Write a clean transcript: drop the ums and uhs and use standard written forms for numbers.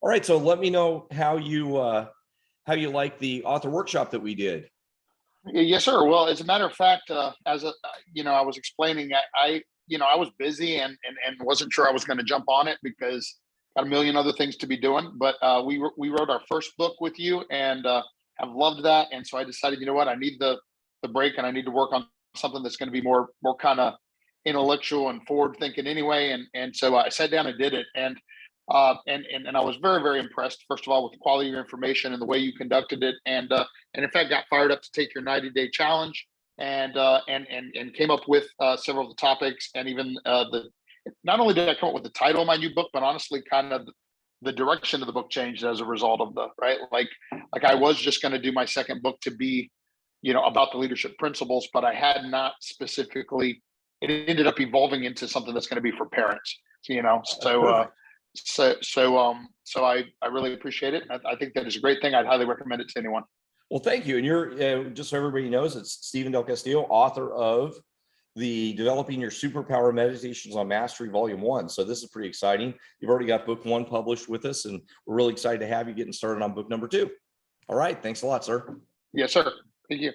All right, so let me know how you like the author workshop that we did. Yes, sir. Well, as a matter of fact, I was explaining, I was busy and wasn't sure I was going to jump on it because got a million other things to be doing. But we wrote our first book with you and have loved that. And so I decided, you know what, I need the break and I need to work on something that's going to be more kind of intellectual and forward thinking anyway. And so I sat down and did it. And I was very, very impressed, first of all, with the quality of your information and the way you conducted it. And in fact, got fired up to take your 90-day challenge and came up with several of the topics. And even not only did I come up with the title of my new book, but honestly, kind of the direction of the book changed as a result of like I was just going to do my second book to be, about the leadership principles, but I had not specifically, it ended up evolving into something that's going to be for parents, so I really appreciate it. I think that is a great thing. I'd highly recommend it to anyone. Well, thank you. And you're just so everybody knows, it's Stephen Del Castillo, author of the Developing Your Superpower Meditations on Mastery Volume 1. So this is pretty exciting. You've already got book 1 published with us, and we're really excited to have you getting started on book number 2. All right. Thanks a lot, sir. Yes, sir. Thank you.